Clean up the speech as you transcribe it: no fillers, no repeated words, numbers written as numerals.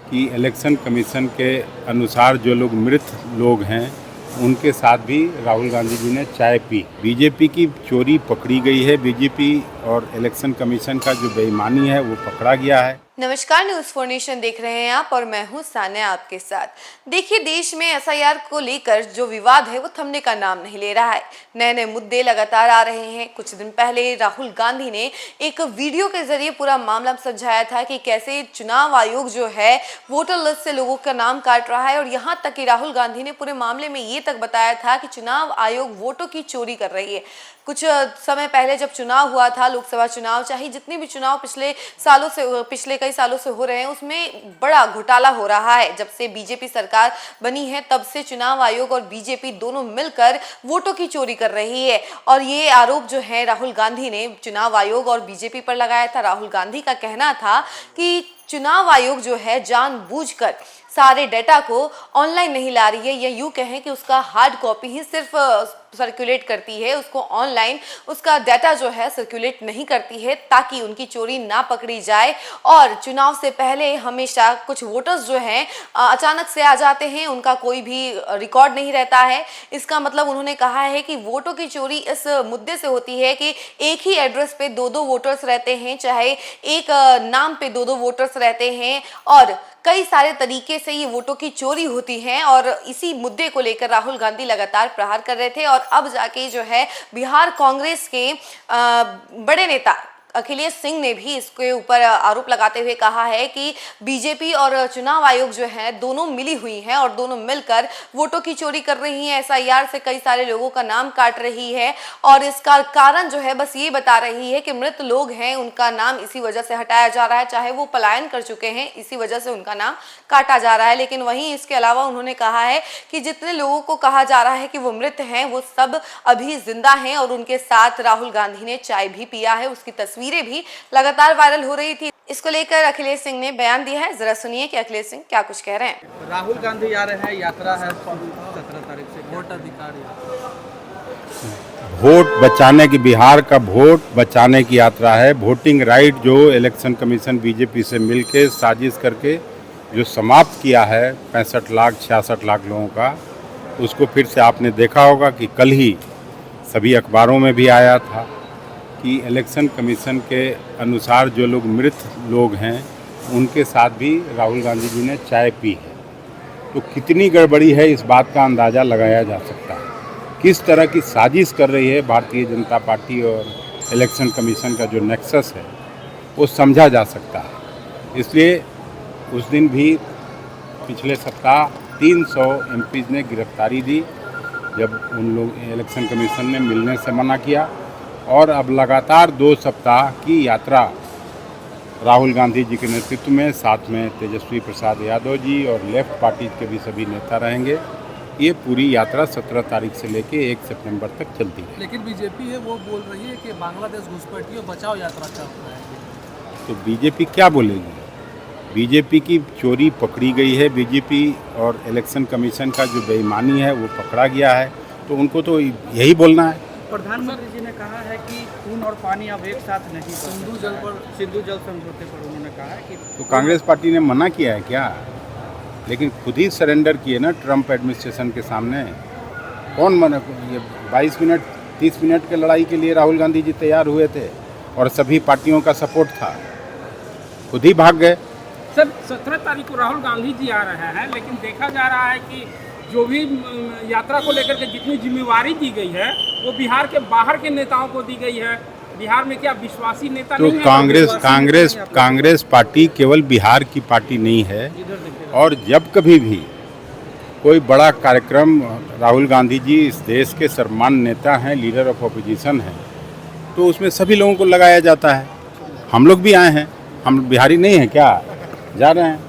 कि election commission के अनुसार जो लोग मृत लोग हैं उनके साथ भी राहुल गांधी जी ने चाय पी। बीजेपी की चोरी पकड़ी गई है। बीजेपी और इलेक्शन कमीशन का जो बेईमानी है वो पकड़ा गया है। नमस्कार, न्यूज़ फॉर नेशन देख रहे हैं आप और मैं हूं सान्या आपके साथ। देखिए, देश में एसआईआर को लेकर जो विवाद है वो थमने का नाम नहीं ले रहा है। नए नए मुद्दे लगातार आ रहे हैं। कुछ दिन पहले राहुल गांधी ने एक वीडियो के जरिए पूरा मामला समझाया था कि कैसे चुनाव आयोग जो है वोटर लिस्ट से लोगों का नाम काट रहा है, और यहाँ तक कि राहुल गांधी ने पूरे मामले में ये तक बताया था कि चुनाव आयोग वोटों की चोरी कर रही है। कुछ समय पहले जब चुनाव हुआ था, लोकसभा चुनाव, चाहे जितने भी चुनाव पिछले कई सालों से हो रहे हैं, उसमें बड़ा घोटाला हो रहा है। जब से बीजेपी सरकार बनी है तब से चुनाव आयोग और बीजेपी दोनों मिलकर वोटों की चोरी कर रही है। और ये आरोप जो है राहुल गांधी ने चुनाव आयोग और बीजेपी पर लगाया था। राहुल गांधी का कहना था कि चुनाव आयोग जो है जानबूझकर सारे डेटा को ऑनलाइन नहीं ला रही है, या यूं कहें कि उसका हार्ड कॉपी ही सिर्फ सर्कुलेट करती है, उसको ऑनलाइन उसका डाटा जो है सर्कुलेट नहीं करती है, ताकि उनकी चोरी ना पकड़ी जाए। और चुनाव से पहले हमेशा कुछ वोटर्स जो हैं अचानक से आ जाते हैं, उनका कोई भी रिकॉर्ड नहीं रहता है। इसका मतलब उन्होंने कहा है कि वोटों की चोरी इस मुद्दे से होती है कि एक ही एड्रेस पे दो दो वोटर्स रहते हैं, चाहे एक नाम पे दो दो वोटर्स रहते हैं, और कई सारे तरीके से ये वोटों की चोरी होती है। और इसी मुद्दे को लेकर राहुल गांधी लगातार प्रहार कर रहे थे। और अब जाके जो है बिहार कांग्रेस के बड़े नेता अखिलेश सिंह ने भी इसके ऊपर आरोप लगाते हुए कहा है कि बीजेपी और चुनाव आयोग जो है दोनों मिली हुई हैं और दोनों मिलकर वोटों की चोरी कर रही हैं, एसआईआर से कई सारे लोगों का नाम काट रही है। और इसका कारण जो है बस ये बता रही है कि मृत लोग हैं, उनका नाम इसी वजह से हटाया जा रहा है, चाहे वो पलायन कर चुके हैं, इसी वजह से उनका नाम काटा जा रहा है। लेकिन वहीं इसके अलावा उन्होंने कहा है कि जितने लोगों को कहा जा रहा है कि वो मृत हैं, वो सब अभी जिंदा हैं, और उनके साथ राहुल गांधी ने चाय भी पिया है। उसकी तस्वीरें भी लगातार वायरल हो रही थी। इसको लेकर अखिलेश सिंह ने बयान दिया है। जरा सुनिए कि अखिलेश सिंह क्या कुछ कह रहे हैं। राहुल गांधी आ रहे हैं, यात्रा है 17 तारीख से, वोट अधिकारी वोट बचाने की, बिहार का वोट बचाने की यात्रा है। वोटिंग राइट जो इलेक्शन कमीशन बीजेपी से मिलके साजिश करके जो समाप्त किया है 65 लाख 66 लाख लोगों का, उसको फिर से आपने देखा होगा कि कल ही सभी अखबारों में भी आया था कि इलेक्शन कमीशन के अनुसार जो लोग मृत लोग हैं उनके साथ भी राहुल गांधी जी ने चाय पी है। तो कितनी गड़बड़ी है इस बात का अंदाज़ा लगाया जा सकता है। किस तरह की साजिश कर रही है भारतीय जनता पार्टी और इलेक्शन कमीशन का जो नेक्सस है वो समझा जा सकता है। इसलिए उस दिन भी पिछले सप्ताह 300 एमपीज़ ने गिरफ्तारी दी जब उन लोग इलेक्शन कमीशन ने मिलने से मना किया। और अब लगातार 2 सप्ताह की यात्रा राहुल गांधी जी के नेतृत्व में, साथ में तेजस्वी प्रसाद यादव जी और लेफ्ट पार्टी के भी सभी नेता रहेंगे। ये पूरी यात्रा 17 तारीख से लेके 1 सितंबर तक चलती है। लेकिन बीजेपी है वो बोल रही है कि बांग्लादेश घुसपैठियों बचाओ यात्रा चल रहा है। तो बीजेपी क्या बोलेगी? बीजेपी की चोरी पकड़ी गई है। बीजेपी और इलेक्शन कमीशन का जो बेईमानी है वो पकड़ा गया है, तो उनको तो यही बोलना है। प्रधानमंत्री जी ने कहा है कि खून और पानी अब एक साथ नहीं, सिंधु जल समझौते पर उन्होंने कहा है कि तो कांग्रेस पार्टी ने मना किया है क्या? लेकिन खुद ही सरेंडर किए ना ट्रम्प एडमिनिस्ट्रेशन के सामने। कौन मना? ये 22 मिनट 30 मिनट के लड़ाई के लिए राहुल गांधी जी तैयार हुए थे और सभी पार्टियों का सपोर्ट था, खुद ही भाग गए। सर, 17 तारीख को राहुल गांधी जी आ रहे हैं, लेकिन देखा जा रहा है कि जो भी यात्रा को लेकर के जितनी जिम्मेवारी दी गई है वो बिहार के बाहर के नेताओं को दी गई है। बिहार में क्या विश्वासी नेता तो नहीं है? कांग्रेस पार्टी केवल बिहार की पार्टी नहीं है। और जब कभी भी कोई बड़ा कार्यक्रम, राहुल गांधी जी इस देश के सर्वमान्य नेता हैं, लीडर ऑफ अपोजिशन हैं, तो उसमें सभी लोगों को लगाया जाता है। हम लोग भी आए हैं, हम बिहारी नहीं हैं क्या? जा रहे हैं।